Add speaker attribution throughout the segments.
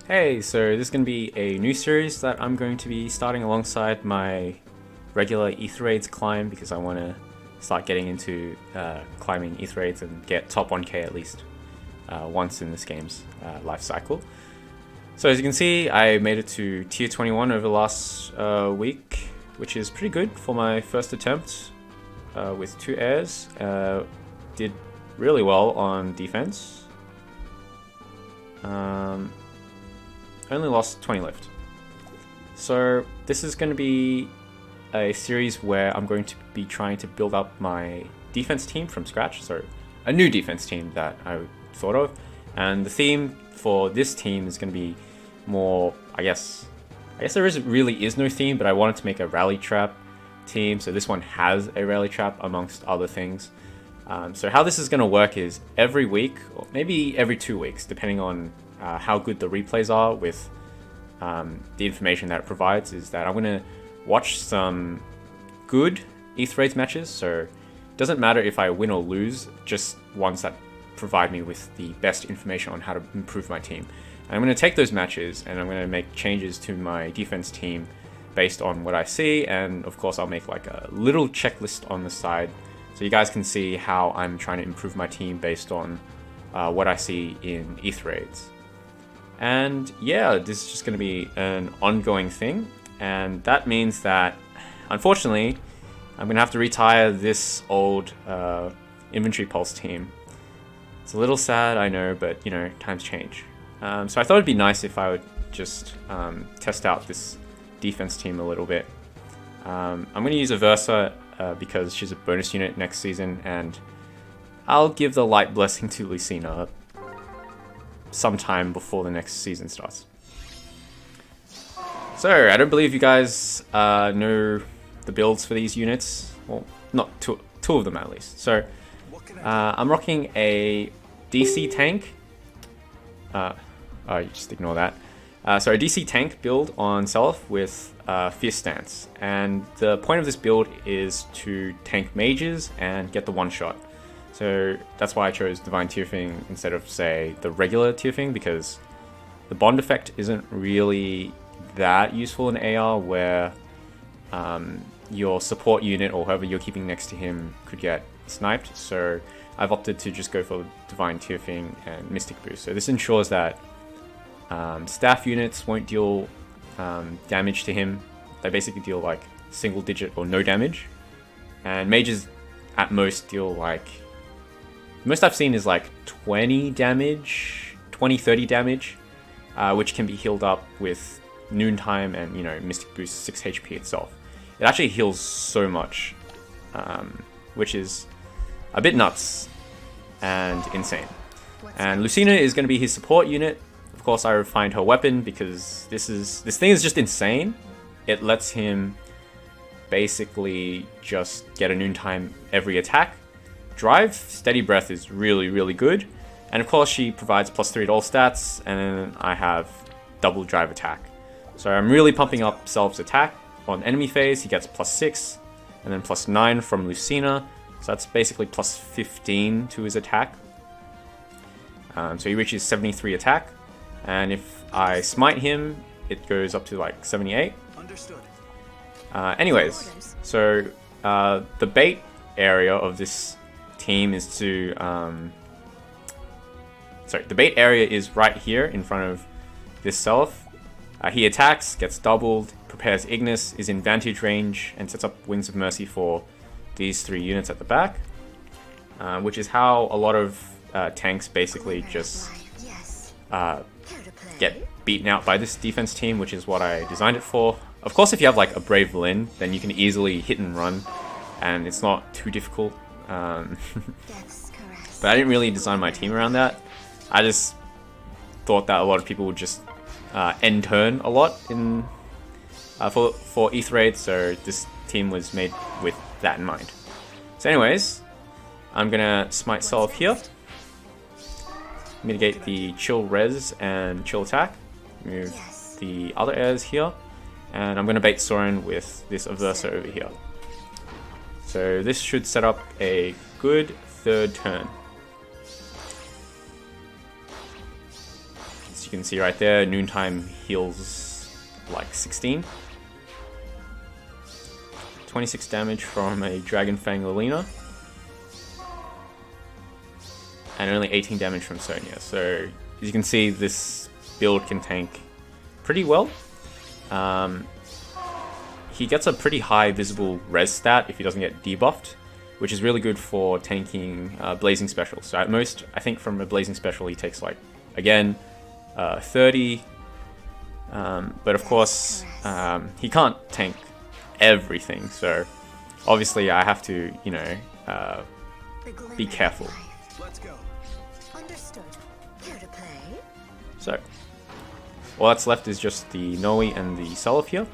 Speaker 1: Hey, so this is going to be a new series that I'm going to be starting alongside my regular Ether Raids climb because I want to start getting into climbing Ether Raids and get top 1k at least once in this game's life cycle. So as you can see, I made it to tier 21 over the last week, which is pretty good for my first attempt with 2 airs. Did really well on defense. Only lost 20 lift. So this is going to be a series where I'm going to be trying to build up my defense team from scratch. So a new defense team that I thought of. And the theme for this team is going to be more, I guess there really is no theme, but I wanted to make a rally trap team. So this one has a rally trap amongst other things. So how this is going to work is every week, or maybe every 2 weeks, depending on how good the replays are with the information that it provides, is that I'm going to watch some good Ether Raids matches. So it doesn't matter if I win or lose, just ones that provide me with the best information on how to improve my team. And I'm going to take those matches and I'm going to make changes to my defense team based on what I see. And of course, I'll make like a little checklist on the side so you guys can see how I'm trying to improve my team based on what I see in Ether Raids. And yeah, this is just going to be an ongoing thing. And that means that, unfortunately, I'm going to have to retire this old Inventory Pulse team. It's a little sad, I know, but you know, times change. So I thought it'd be nice if I would just test out this defense team a little bit. I'm going to use Aversa because she's a bonus unit next season, and I'll give the Light Blessing to Lucina sometime before the next season starts. So I don't believe you guys know the builds for these units. Well, not two of them at least. So I'm rocking a DC tank. You just ignore that. So a DC tank build on Seliph with Fierce Stance. And the point of this build is to tank mages and get the one shot. So that's why I chose Divine Tearfing instead of, say, the regular Tearfing, because the bond effect isn't really that useful in AR, where your support unit or whoever you're keeping next to him could get sniped. So I've opted to just go for Divine Tearfing and Mystic Boost. So this ensures that staff units won't deal damage to him. They basically deal like single digit or no damage. And mages at most deal like, most I've seen is like 20 damage, 30 damage, which can be healed up with Noontime and, you know, Mystic Boost 6 HP itself. It actually heals so much, which is a bit nuts and insane. And Lucina is going to be his support unit. Of course, I refined her weapon because this thing is just insane. It lets him basically just get a Noontime every attack. Drive, Steady Breath is really, really good. And of course, she provides +3 to all stats, and then I have double drive attack. So I'm really pumping up Selph's attack. On enemy phase, he gets +6, and then +9 from Lucina. So that's basically +15 to his attack. So he reaches 73 attack. And if I smite him, it goes up to like 78.
Speaker 2: Understood.
Speaker 1: Anyways, so the bait area of this team is to... the bait area is right here in front of this Seliph. He attacks, gets doubled, prepares Ignis, is in vantage range, and sets up Wings of Mercy for these 3 units at the back. Which is how a lot of tanks basically just get beaten out by this defense team, which is what I designed it for. Of course, if you have like a Brave Lyn, then you can easily hit and run, and it's not too difficult. But I didn't really design my team around that. I just thought that a lot of people would just end turn a lot in for Ether Raid, so this team was made with that in mind. So anyways, I'm gonna smite Seliph here, mitigate the chill res and chill attack, move the other airs here, and I'm gonna bait Sorin with this Aversa over here. So this should set up a good third turn. you can see right there, Noontime heals like 16. 26 damage from a Dragon Fang Lilina. And only 18 damage from Sonya. So as you can see, this build can tank pretty well. He gets a pretty high visible res stat if he doesn't get debuffed, which is really good for tanking Blazing Special. So at most, I think from a Blazing Special he takes like, again, 30. But of course, he can't tank everything. So obviously I have to, you know, be careful.
Speaker 2: Let's go. Understood. Here to play.
Speaker 1: So all that's left is just the Noe and the Seliph here.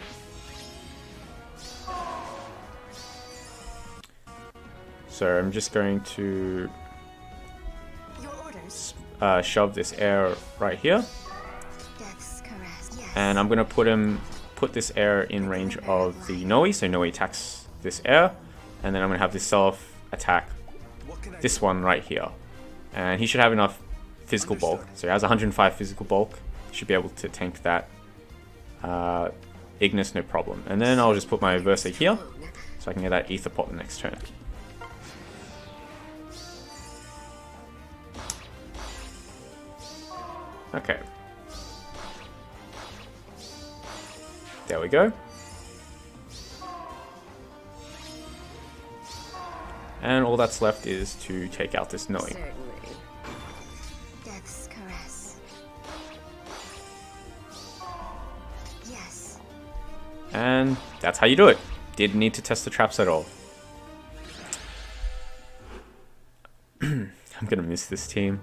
Speaker 1: So I'm just going to shove this air right here, and I'm gonna put this air in range of the Noe, so Noe attacks this air, and then I'm gonna have this Seliph attack this one right here, and he should have enough physical bulk. So he has 105 physical bulk. He should be able to tank that Ignis no problem. And then I'll just put my Versa here, so I can get that Ether Pot the next turn. Okay. There we go. And all that's left is to take out this Noe.
Speaker 2: Certainly. Death's caress. Yes.
Speaker 1: And that's how you do it. Didn't need to test the traps at all. I'm gonna miss this team.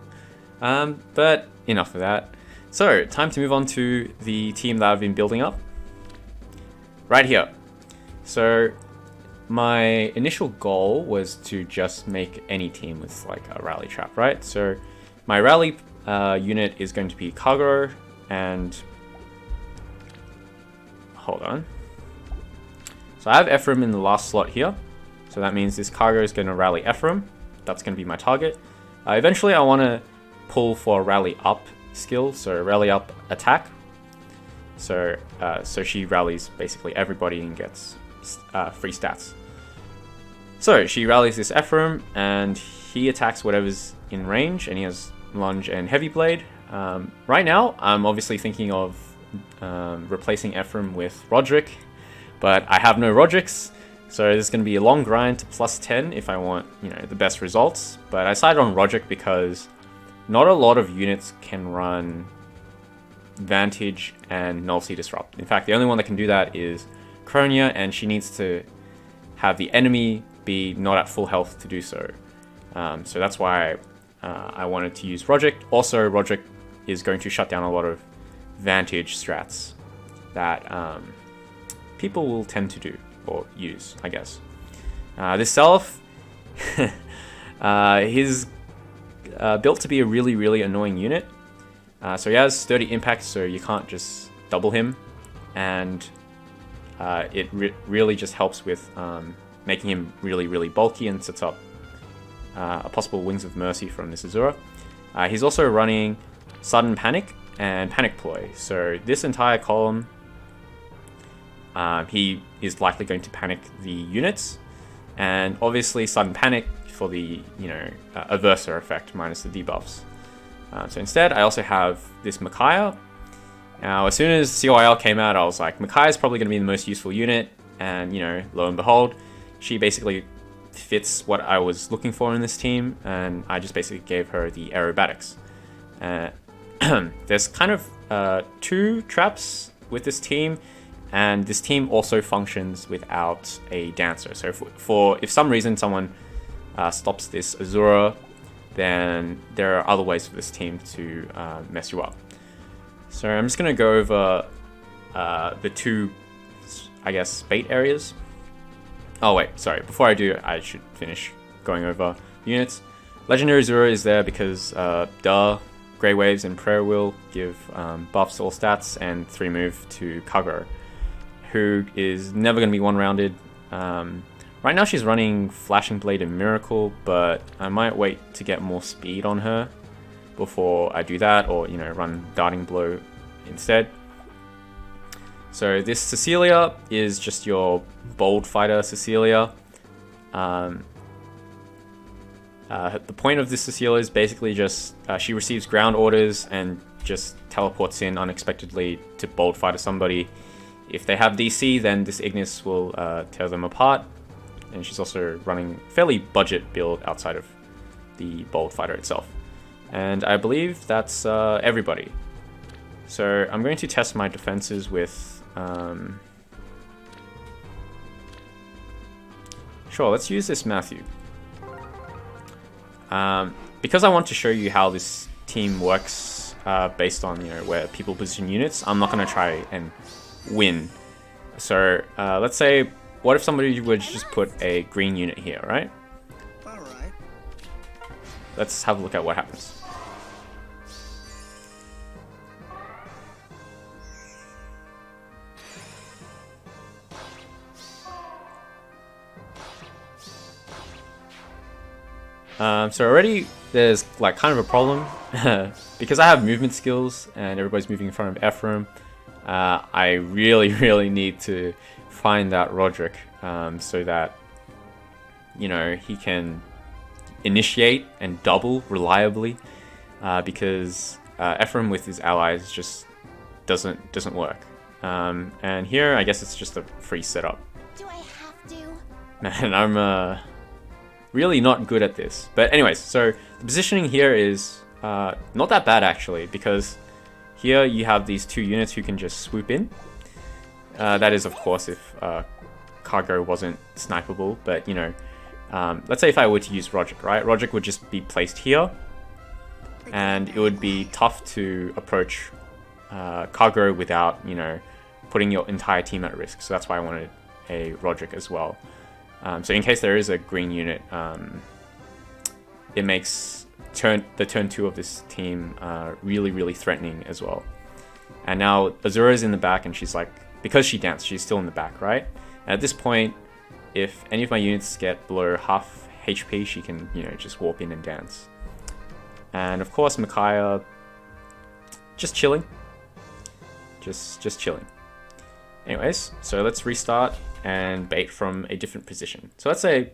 Speaker 1: But enough of that. So, time to move on to the team that I've been building up. Right here. So, my initial goal was to just make any team with like a rally trap, right? So, my rally unit is going to be Kagero and... Hold on. So I have Ephraim in the last slot here. So that means this Kagero is going to rally Ephraim. That's going to be my target. Eventually I want to pull for a rally up skill, so rally up attack. So so she rallies basically everybody and gets free stats. So she rallies this Ephraim and he attacks whatever's in range, and he has lunge and heavy blade. Right now I'm obviously thinking of replacing Ephraim with Roderick, but I have no Roderick's. So this is going to be a long grind to plus 10 if I want, you know, the best results. But I decided on Roderick because not a lot of units can run Vantage and Null Sea Disrupt. In fact, the only one that can do that is Kronia, and she needs to have the enemy be not at full health to do so. So that's why I wanted to use Roderick. Also, Roderick is going to shut down a lot of Vantage strats that people will tend to do or use, I guess. This Seliph, he's built to be a really, really annoying unit. So he has 30 impact, so you can't just double him, and it really just helps with making him really, really bulky and sets up a possible Wings of Mercy from this Azura. He's also running Sudden Panic and Panic Ploy, so this entire column he is likely going to panic the units, and obviously Sudden Panic for the, you know, Aversa effect minus the debuffs. So instead, I also have this Micaiah. Now, as soon as COIL came out, I was like, Micaiah is probably going to be the most useful unit, and, you know, lo and behold, she basically fits what I was looking for in this team, and I just basically gave her the aerobatics. There's kind of 2 traps with this team, and this team also functions without a dancer. So if some reason someone stops this Azura, then there are other ways for this team to mess you up. So I'm just going to go over the 2, I guess, bait areas. Oh wait, sorry, before I do, I should finish going over units. Legendary Azura is there because Grey Waves and Prayer Wheel give buffs to all stats and 3 move to Kagero, who is never going to be one-rounded. Right now she's running Flashing Blade and Miracle, but I might wait to get more speed on her before I do that, or, you know, run Darting Blow instead. So this Cecilia is just your bold fighter Cecilia. The point of this Cecilia is basically just she receives ground orders and just teleports in unexpectedly to bold fighter somebody. If they have DC, then this Ignis will tear them apart. And she's also running fairly budget build outside of the bold fighter itself. And I believe that's everybody. So I'm going to test my defenses with... Sure, let's use this Matthew. Because I want to show you how this team works based on, you know, where people position units, I'm not going to try and win. So let's say, what if somebody would just put a green unit here, right?
Speaker 3: All right.
Speaker 1: Let's have a look at what happens. So already there's like kind of a problem because I have movement skills and everybody's moving in front of Ephraim. I really need to find that Roderick so that, you know, he can initiate and double reliably because Ephraim with his allies just doesn't work. And here I guess it's just a free setup.
Speaker 2: Do I have to?
Speaker 1: Man, I'm really not good at this. But anyways, so the positioning here is not that bad actually, because here you have these two units who can just swoop in. That is, of course, if Cargo wasn't snipeable, but, you know, let's say if I were to use Roderick, right? Roderick would just be placed here, and it would be tough to approach Cargo without, you know, putting your entire team at risk. So that's why I wanted a Roderick as well. So in case there is a green unit, it makes the turn 2 of this team really threatening as well. And now Azura is in the back, and she's like, because she danced, she's still in the back, right? And at this point, if any of my units get below half HP, she can, you know, just warp in and dance. And of course, Micaiah, just chilling. Just chilling. Anyways, so let's restart and bait from a different position. So let's say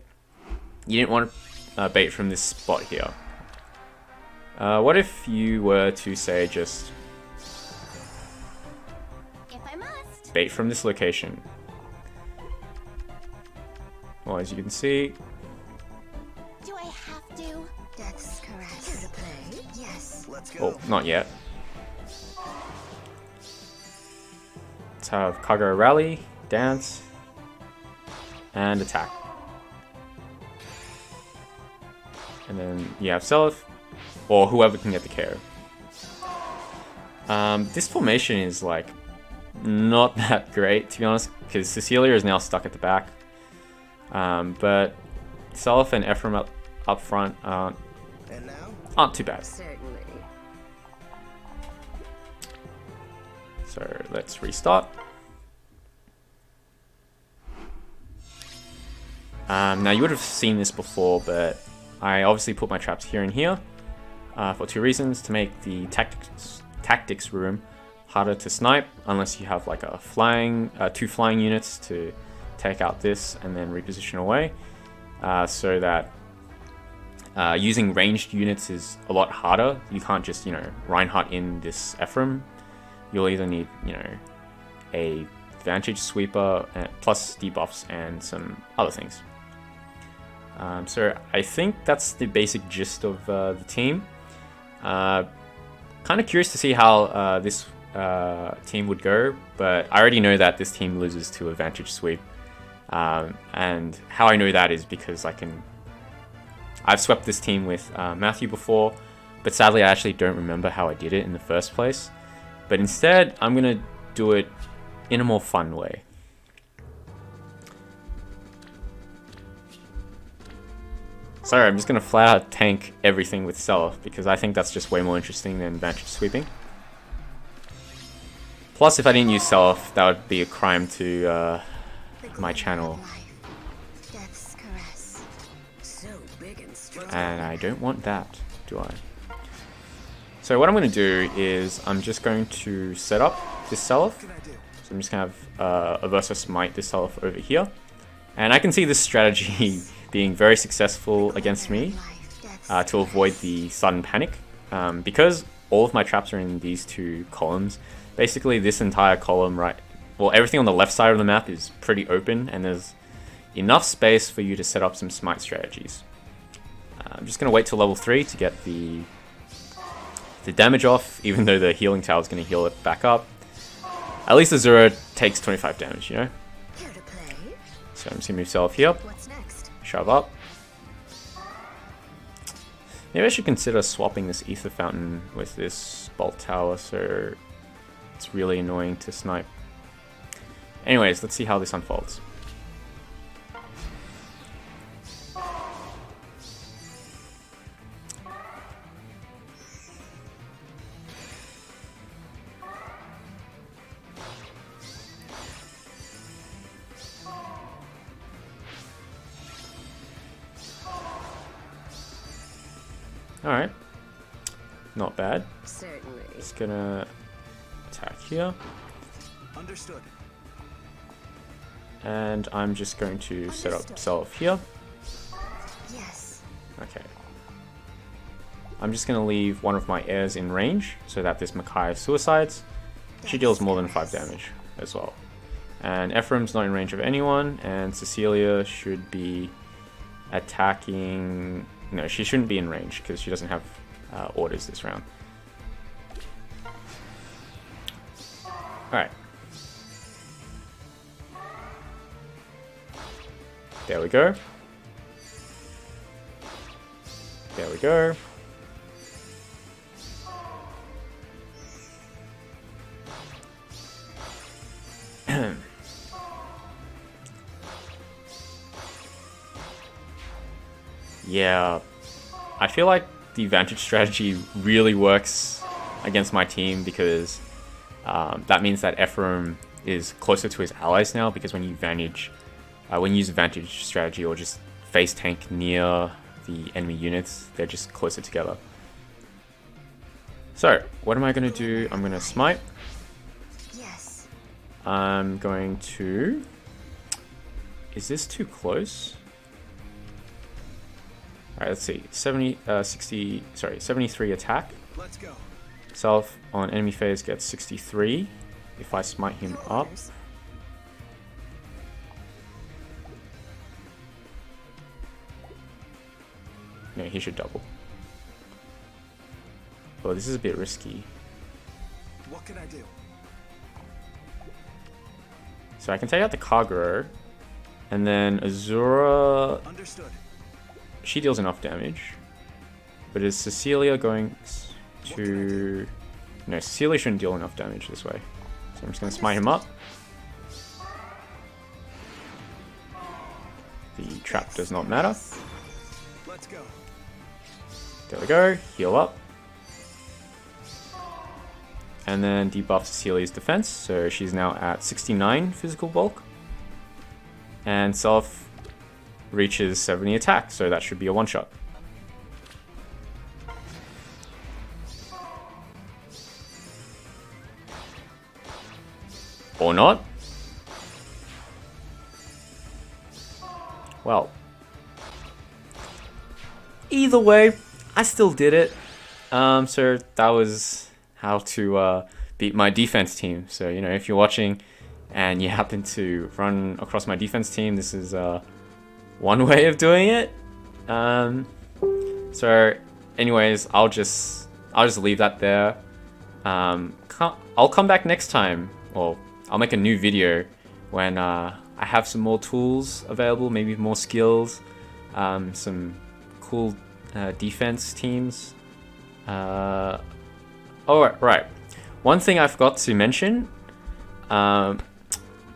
Speaker 1: you didn't want to bait from this spot here. What if you were to say just
Speaker 2: If I must.
Speaker 1: bait from this location? Well, as you can see,
Speaker 2: Do I have to? Death's caress. Here to play? Yes.
Speaker 3: Let's go.
Speaker 1: well, not yet. Let's have Cargo rally, dance, and attack. And then you have Seliph, or whoever can get the KO. This formation is like not that great, to be honest, because Cecilia is now stuck at the back. But Seliph and Ephraim up front
Speaker 3: And now?
Speaker 1: aren't too bad.
Speaker 2: Certainly.
Speaker 1: So let's restart. Now you would have seen this before, but I obviously put my traps here and here for two reasons: to make the tactics room harder to snipe, unless you have like a two flying units to take out this and then reposition away, so that using ranged units is a lot harder. You can't just, you know, Reinhardt in this Ephraim. You'll either need, you know, a Vantage Sweeper plus debuffs and some other things. So I think that's the basic gist of the team. Kind of curious to see how this team would go, but I already know that this team loses to a Vantage Sweep. And how I know that is because I've swept this team with Matthew before, but sadly I actually don't remember how I did it in the first place. But instead, I'm going to do it in a more fun way. Sorry, I'm just going to flat out tank everything with Seliph, because I think that's just way more interesting than Vantage Sweeping. Plus, if I didn't use Seliph, that would be a crime to my channel.
Speaker 2: Death's caress.
Speaker 3: So big and strong.
Speaker 1: And I don't want that, do I? So what I'm going to do is I'm just going to set up this Self. So I'm just going to have a Versa Smite this Self over here. And I can see this strategy being very successful against me to avoid the sudden panic. Because all of my traps are in these two columns, basically this entire column, well, everything on the left side of the map is pretty open, and there's enough space for you to set up some smite strategies. I'm just going to wait till level 3 to get the damage off, even though the healing tower is going to heal it back up. At least Azura takes 25 damage, you know? So I'm just going to move Self here, shove up. Maybe I should consider swapping this Ether Fountain with this Bolt Tower, so it's really annoying to snipe. Anyways, let's see how this unfolds. Alright, not bad.
Speaker 2: Certainly.
Speaker 1: Just gonna attack here.
Speaker 3: Understood.
Speaker 1: And I'm just going to set up Self here.
Speaker 2: Yes.
Speaker 1: Okay. I'm just going to leave one of my heirs in range so that this Makai suicides. She deals more than 5 damage as well. And Ephraim's not in range of anyone, and Cecilia should be attacking... No, she shouldn't be in range because she doesn't have orders this round. Alright. There we go. There we go. Yeah, I feel like the Vantage strategy really works against my team because that means that Ephraim is closer to his allies now, because when you use Vantage strategy or just face tank near the enemy units, they're just closer together. So, what am I going to do? I'm going to smite.
Speaker 2: Yes.
Speaker 1: I'm going to... Is this too close? Alright, let's see. 73 attack.
Speaker 3: Let's go.
Speaker 1: Self on enemy phase gets 63 if I smite him up. No, he should double. Oh, this is a bit risky.
Speaker 3: What can I do?
Speaker 1: So I can take out the Kagero, and then Azura...
Speaker 3: Understood.
Speaker 1: She deals enough damage. But is Cecilia going to... No, Cecilia shouldn't deal enough damage this way. So I'm just going to smite him up. The trap does not matter.
Speaker 3: Let's go.
Speaker 1: There we go. Heal up. And then debuff Cecilia's defense. So she's now at 69 physical bulk. And Self reaches 70 attack, so that should be a one-shot. Or not. Well, either way, I still did it. So that was how to beat my defense team. So, you know, if you're watching and you happen to run across my defense team, this is one way of doing it. So anyways, I'll just leave that there. I'll come back next time, or I'll make a new video when I have some more tools available, maybe more skills, some cool defense teams. Oh, right. One thing I forgot to mention, while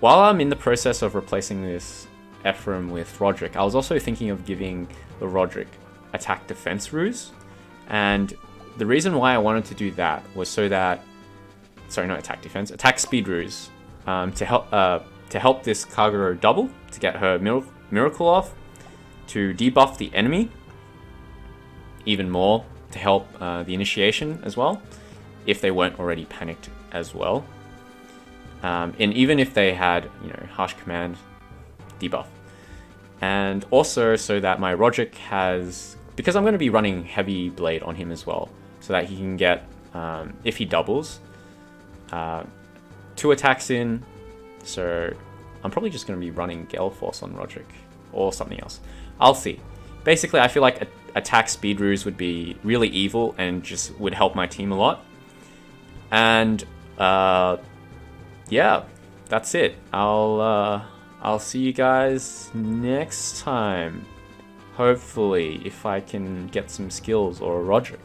Speaker 1: I'm in the process of replacing this Ephraim with Roderick, I was also thinking of giving the Roderick attack defense ruse. And the reason why I wanted to do that was so that, sorry, not attack defense, attack speed ruse, to help this Kagero double, to get her miracle off, to debuff the enemy even more, to help the initiation as well, if they weren't already panicked as well. And even if they had, harsh command debuff. And also so that my Roderick has, because I'm going to be running heavy blade on him as well, so that he can get, if he doubles, 2 attacks in. So I'm probably just going to be running Gale Force on Roderick or something else. I'll see. Basically, I feel like attack speed ruse would be really evil and just would help my team a lot. And yeah, that's it. I'll see you guys next time. Hopefully, if I can get some skills or a Roderick.